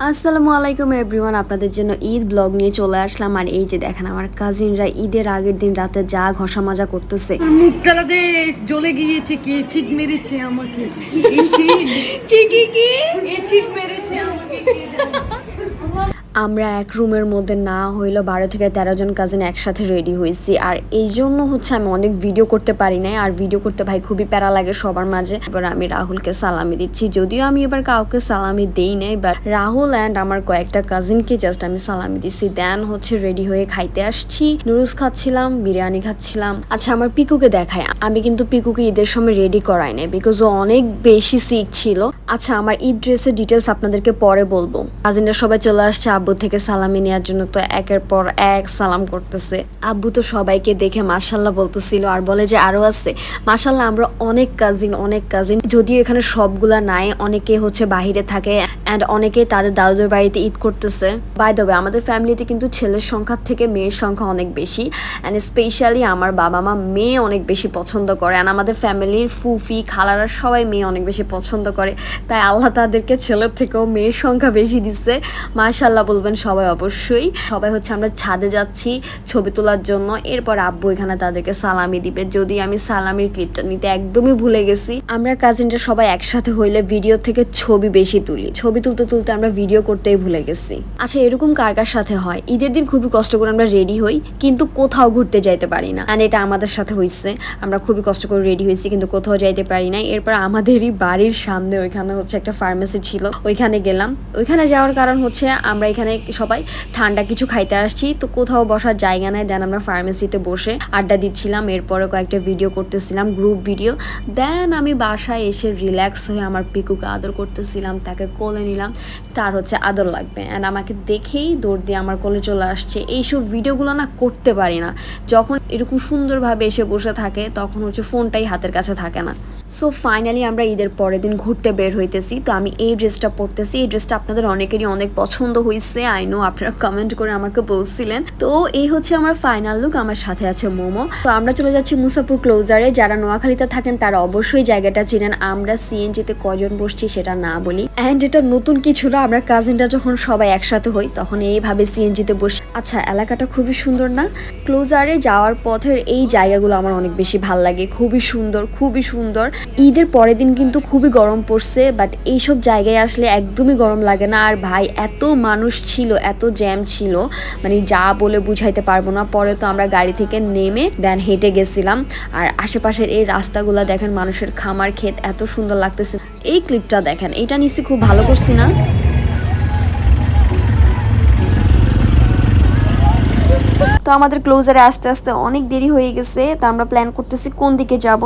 আসসালামু আলাইকুম এভরিওয়ান, আপনাদের জন্য ঈদ ব্লগ নিয়ে চলে আসলাম। আর এই যে দেখেন আমার কাজিনরা ঈদের আগের দিন রাতে যা ঘষা মাজা করতেছে। মুখটা যে জ্বলে গিয়েছে, কে ছিট মেরেছে আমাকে, কে ছিট মেরেছে আমাকে কে জানে। আমরা এক রুমের মধ্যে না হইলো 12 থেকে 13 জন কাজিন একসাথে রেডি হয়েছি। আর এই জন্য হচ্ছে আমি অনেক ভিডিও করতে পারি নাই, আর ভিডিও করতে ভাই খুবই প্যারা লাগে সবার মাঝে। এবার আমি রাহুলকে সালামি দিচ্ছি, যদিও আমি এবার কাউকে সালামি দেই নাই, বাট রাহুল অ্যান্ড আমার কয়েকটা কাজিনকে জাস্ট আমি সালামি দিচ্ছি। দেন হচ্ছে রেডি হয়ে খাইতে আসছি, নুডলস খাচ্ছিলাম, বিরিয়ানি খাচ্ছিলাম। আচ্ছা আমার পিকুকে দেখায়, আমি কিন্তু পিকুকে ঈদের সময় রেডি করাই নাই, বিকজ ও অনেক বেশি সিক ছিল। আচ্ছা আমার ঈদ ড্রেসের ডিটেলস আপনাদেরকে পরে বলবো। কাজিনরা সবাই চলে আসছে আব্বু থেকে সালামি নেওয়ার জন্য, তো একের পর এক সালাম করতেছে। আব্বু তো সবাইকে দেখে মাশাল্লাহ বলতেছিল, আর বলে যে আরো আছে। মাশাল্লাহ আমরা অনেক কাজিন, যদিও এখানে সবগুলা নাই, অনেকে হচ্ছে বাহিরে থাকে অ্যান্ড অনেকে তাদের দাদুদের বাড়িতে ঈদ করতেছে। বাই দ্য ওয়ে আমাদের ফ্যামিলিতে কিন্তু ছেলের সংখ্যা থেকে মেয়ের সংখ্যা অনেক বেশি, অ্যান্ড স্পেশালি আমার বাবা মা মেয়ে অনেক বেশি পছন্দ করে, অ্যান্ড আমাদের ফ্যামিলির ফুফি খালারা সবাই মেয়ে অনেক বেশি পছন্দ করে, তাই আল্লাহ তাদেরকে ছেলের থেকেও মেয়ের সংখ্যা বেশি দিচ্ছে। মাশাল্লাহ বলবেন সবাই অবশ্যই। সবাই হচ্ছে আমরা ছাদে যাচ্ছি ছবি তোলার জন্য, এরপর আব্বু এখানে তাদেরকে সালামি দিবে, যদি আমি সালামির ক্লিপটা নিতে একদমই ভুলে গেছি। আমরা কাজিনরা সবাই একসাথে হইলে ভিডিও থেকে ছবি বেশি তুলি, ছবি তুলতে তুলতে আমরা ভিডিও করতেই ভুলে গেছি। আচ্ছা এরকম কার কার সাথে হয়? ঈদের দিন খুবই কষ্ট করে আমরা রেডি হই কিন্তু কোথাও ঘুরতে যাইতে পারি না, অ্যান্ড এটা আমাদের সাথে হয়েছে। আমরা খুবই কষ্ট করে রেডি হয়েছি কিন্তু কোথাও যাইতে পারি নাই। এরপর আমাদেরই বাড়ির সামনে ওইখানে হচ্ছে একটা ফার্মেসি ছিল, ওইখানে গেলাম। ওইখানে যাওয়ার কারণ হচ্ছে আমরা এখানে সবাই ঠান্ডা কিছু খাইতে আসছি, তো কোথাও বসার জায়গা নাই। দেন আমরা ফার্মেসিতে বসে আড্ডা দিচ্ছিলাম, এরপরে কয়েকটা ভিডিও করতেছিলাম, গ্রুপ ভিডিও। দেন আমি বাসায় এসে রিল্যাক্স হয়ে আমার পিকুকে আদর করতেছিলাম, তাকে কোলে নিলাম, তার হচ্ছে আদর লাগবে, অ্যান্ড আমাকে দেখেই দৌড় দিয়ে আমার কোলে চলে আসছে। এইসব ভিডিওগুলো না করতে পারি না, যখন এরকম সুন্দরভাবে এসে বসে থাকে তখন হচ্ছে ফোনটাই হাতের কাছে থাকে না। সো ফাইনালি আমরা ঈদের পরের দিন ঘুরতে বের হইতেছি। তো আমি এই ড্রেসটা পরতেছি, এই ড্রেসটা আপনাদের অনেকেরই অনেক পছন্দ হয়েছে, আই নো আপনারা কমেন্ট করে আমাকে বলছিলেন। তো এই হচ্ছে আমার ফাইনাল লুক, আমার সাথে আছে মোমো। তো আমরা চলে যাচ্ছি মুসাপুর ক্লোজারে। যারা নোয়াখালীতে থাকেন তারা অবশ্যই জায়গাটা চিনেন। আমরা সিএনজিতে কজন বসছি সেটা না বলি, অ্যান্ড এটা নতুন কিছু না, আমরা কাজিনরা যখন সবাই একসাথে হই তখন এইভাবে সিএনজিতে বসি। আচ্ছা এলাকাটা খুবই সুন্দর না? ক্লোজারে যাওয়ার পথের এই জায়গাগুলো আমার অনেক বেশি ভাল লাগে, খুবই সুন্দর খুবই সুন্দর। ঈদের পরের দিন কিন্তু খুবই গরম পড়ছে, বাট এইসব জায়গায় আসলে একদমই গরম লাগে না। আর ভাই এত মানুষ ছিল, এত জ্যাম ছিল, মানে যা বলে বুঝাইতে পারবো না। পরে তো আমরা গাড়ি থেকে নেমে দেন হেঁটে গেছিলাম। আর আশেপাশের এই রাস্তাগুলো দেখেন, মানুষের খামার ক্ষেত, এত সুন্দর লাগতেছে। এই ক্লিপটা দেখেন, এটা নিশ্চয়ই খুব ভালো করছি না? তো আমাদের ক্লোজারে আস্তে আস্তে অনেক দেরি হয়ে গেছে, তো আমরা প্ল্যান করতেছি কোন দিকে যাব।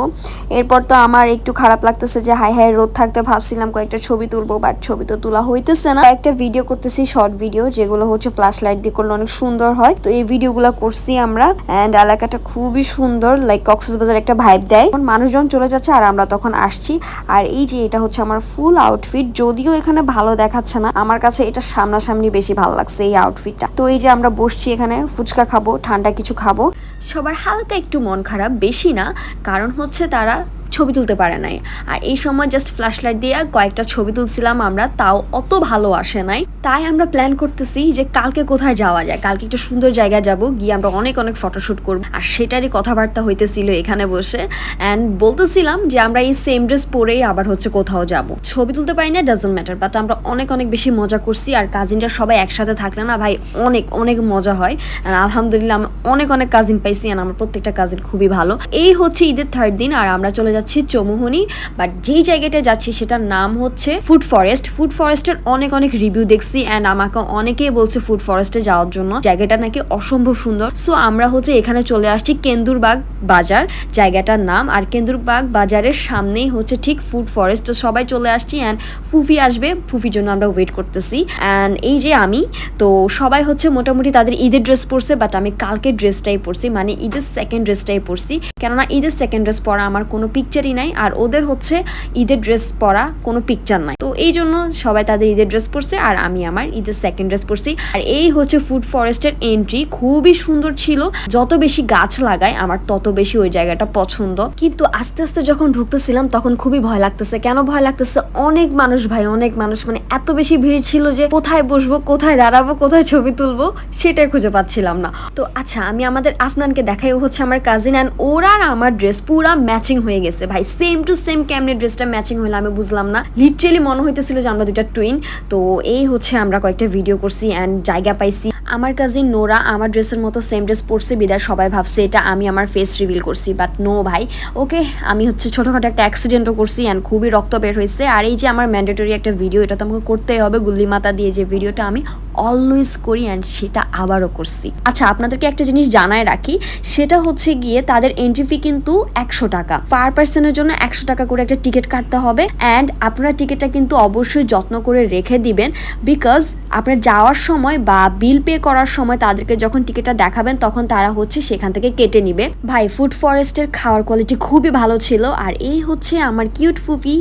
এরপর তো আমার একটু খারাপ লাগতেছে যে হাই হাই রোদ থাকতে ভাবছিলাম কয়েকটা ছবি তুলবো, বাট ছবি তো তোলা হইতেছে না। একটা ভিডিও করতেছি, শর্ট ভিডিও, যেগুলো হচ্ছে ফ্ল্যাশ লাইট দিয়ে করলে অনেক সুন্দর হয়। তো এই ভিডিওগুলো করছি আমরা, অ্যান্ড এলাকাটা খুবই সুন্দর, লাইক কক্সবাজার একটা ভাইব দেয়। মানুষজন চলে যাচ্ছে আর আমরা তখন আসছি। আর এই যে এটা হচ্ছে আমার ফুল আউটফিট, যদিও এখানে ভালো দেখাচ্ছে না, আমার কাছে এটা সামনাসামনি বেশি ভালো লাগছে এই আউটফিটটা। তো এই যে আমরা বসছি এখানে, ফুচকা খাবো, ঠান্ডা কিছু খাবো। সবার হালকা একটু মন খারাপ, বেশি না, কারণ হচ্ছে তারা ছবি তুলতে পারে নাই। আর এই সময় জাস্ট ফ্ল্যাশ লাইট দিয়ে কয়েকটা ছবি তুলছিলাম আমরা, তাও অত ভালো আসে নাই। তাই আমরা প্ল্যান করতেছি যে কালকে কোথায় যাওয়া যায়, কালকে একটু সুন্দর জায়গায় যাব, গিয়ে আমরা অনেক অনেক ফটোশ্যুট করব। আর সেটারই কথাবার্তা হইতেছিল এখানে বসে, অ্যান্ড বলতেছিলাম যে আমরা এই সেম ড্রেস পরেই আবার হচ্ছে কোথাও যাব। ছবি তুলতে পারি না, ডাজন্ট ম্যাটার, বাট আমরা অনেক অনেক বেশি মজা করছি। আর কাজিনরা সবাই একসাথে থাকলে না ভাই অনেক অনেক মজা হয়। আর আলহামদুলিল্লাহ আমি অনেক অনেক কাজিন পাইছি, আর আমার প্রত্যেকটা কাজিন খুবই ভালো। এই হচ্ছে ঈদের থার্ড দিন, আর আমরা চলে যাচ্ছি চৌমুহনী, বাট যেই জায়গাটা যাচ্ছি সেটার নাম হচ্ছে ফুড ফরেস্ট। ফুড ফরেস্টের অনেক অনেক রিভিউ দেখছি, অ্যান্ড আমাকে অনেকেই বলছে ফুড ফরেস্টে যাওয়ার জন্য, জায়গাটা নাকি অসম্ভব সুন্দর। সো আমরা হচ্ছে এখানে চলে আসছি, কেন্দুরবাগ বাজার জায়গাটার নাম। আর কেন্দুরবাগ বাজারের সামনেই হচ্ছে ঠিক ফুড ফরেস্ট। তো সবাই চলে আসছি, অ্যান্ড ফুফি আসবে, ফুফির জন্য আমরা ওয়েট করতেছি। অ্যান্ড এই যে আমি, তো সবাই হচ্ছে মোটামুটি তাদের ঈদের ড্রেস পরছে, বাট আমি কালকে ড্রেসটাই পরছি, মানে ঈদের সেকেন্ড ড্রেসটাই পরছি, কেননা ঈদের সেকেন্ড ড্রেস পরা আমার কোনো পিক পিকচারই নাই, আর ওদের হচ্ছে ঈদের ড্রেস পরা কোনো পিকচার নাই। তো এই জন্য সবাই তাদের ঈদের ড্রেস পরছে আর আমি আমার ঈদের সেকেন্ড ড্রেস পরছি। আর এই হচ্ছে ফুড ফরেস্টের এন্ট্রি, খুবই সুন্দর ছিল। যত বেশি গাছ লাগায় আমার তত বেশি ওই জায়গাটা পছন্দ। কিন্তু আস্তে আস্তে যখন ঢুকতেছিলাম তখন খুবই ভয় লাগতেছে। কেন ভয় লাগতেছে? অনেক মানুষ ভাই, অনেক মানুষ, মানে এত বেশি ভিড় ছিল যে কোথায় বসবো, কোথায় দাঁড়াবো, কোথায় ছবি তুলবো সেটাই খুঁজে পাচ্ছিলাম না। তো আচ্ছা, আমি আমাদের আফনানকে দেখাই, ও হচ্ছে আমার কাজিন, অ্যান্ড ওরা আর আমার ড্রেস পুরা ম্যাচিং হয়ে গেছে ভাই, সেম টু সেম। কেমনে ড্রেসটা ম্যাচিং হলো আমি বুঝলাম না, লিটারেলি মনে হইতেছিল যে আমরা দুইটা টুইন। তো এই হচ্ছে আমরা কয়েকটা ভিডিও করছি অ্যান্ড জায়গা পাইছি। আমার কাজিন নোরা আমার ড্রেসের মতো সেম ড্রেস পরছে বিদায় সবাই ভাবছে এটা আমি আমার ফেস রিভিল করছি, বাট নো ভাই, ওকে আমি হচ্ছে ছোটোখাটো একটা অ্যাক্সিডেন্টও করছি অ্যান্ড খুবই রক্ত বের হয়েছে। আর এই যে আমার ম্যান্ডেটরি একটা ভিডিও, এটা তো আমাকে করতেই হবে, গুল্লি মাতা দিয়ে যে ভিডিওটা আমি অলওয়েজ করি অ্যান্ড সেটা আবারও করছি। আচ্ছা, আপনাদেরকে একটা জিনিস জানায় রাখি, সেটা হচ্ছে গিয়ে তাদের এন্ট্রি ফি কিন্তু 100 টাকা পার পার্সনের জন্য, 100 টাকা করে একটা টিকিট কাটতে হবে। অ্যান্ড আপনারা টিকিটটা কিন্তু অবশ্যই যত্ন করে রেখে দিবেন, বিকজ আপনার যাওয়ার সময় বা বিল পে করার সময় তাদেরকে যখন টিকিটটা দেখাবেন তখন তারা হচ্ছে সেখান থেকে কেটে নিবে। ভাই, ফুড ফরেস্টের খাওয়ার কোয়ালিটি খুবই ভালো ছিল। আর এই হচ্ছে আমার কিউট ফুফি,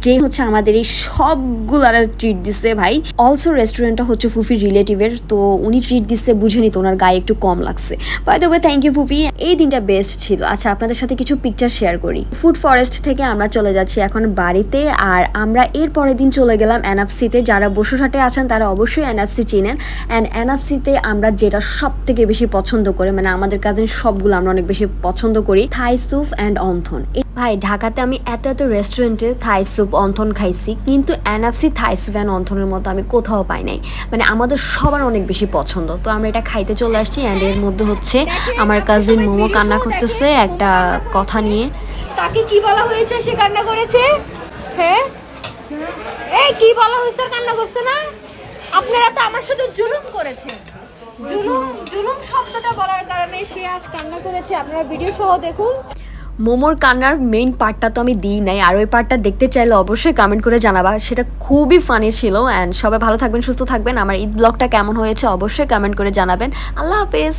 যে হচ্ছে আমাদের এই সবগুলার ট্রিট দিচ্ছে ভাই। অলসো রেস্টুরেন্টটা হচ্ছে ফুফির রিলেটিভের, তো উনি ট্রিট দিচ্ছে, বুঝে নিত ওনার গায়ে একটু কম লাগছে। By the way, thank you ফুফি, এই দিনটা বেস্ট ছিল। আচ্ছা, আপনাদের সাথে কিছু পিকচার শেয়ার করি। ফুড ফরেস্ট থেকে আমরা চলে যাচ্ছি এখন বাড়িতে, আর আমরা এর পরের দিন চলে গেলাম এনএফসিতে। যারা বসুরহাটে আছেন তারা অবশ্যই এনএফসি চিনেন। অ্যান্ড এনএফসিতে আমরা যেটা সব থেকে বেশি পছন্দ করি, মানে আমাদের কাজিন সবগুলো আমরা অনেক বেশি পছন্দ করি, থাই স্যুপ অ্যান্ড অন্থন। ভাই, ঢাকাতে আমি এত এত রেস্টুরেন্টে থাই স্যুপ অন্থন খাইছি, কিন্তু এনএফসি থাই স্যুপ অ্যান্ড অন্থনের মতো আমি কোথাও পাই নাই। মানে আমাদের সবার অনেক বেশি পছন্দ, তো আমরা এটা খাইতে চলে আসছি। অ্যান্ড এর মধ্যে হচ্ছে আমার কাজিন মোমো কান্না করতেছে একটা কথা নিয়ে। তাকে কি বলা হয়েছে সে কান্না করেছে? হ্যাঁ, এই কি বলা হয়েছে আর কান্না করছে না? আপনারা তো আমার সাথে জুলুম করেছেন। জুলুম জুলুম শব্দটা বলার কারণে সে আজ কান্না করেছে। আপনারা ভিডিও সহ দেখুন। মোমোর কান্নার মেইন পার্টটা তো আমি দিই নাই, আর ওই পার্টটা দেখতে চাইলে অবশ্যই কমেন্ট করে জানাবা, সেটা খুবই ফানি ছিল। অ্যান্ড সবাই ভালো থাকবেন, সুস্থ থাকবেন। আমার ঈদ ব্লগটা কেমন হয়েছে অবশ্যই কমেন্ট করে জানাবেন। আল্লাহ হাফেজ।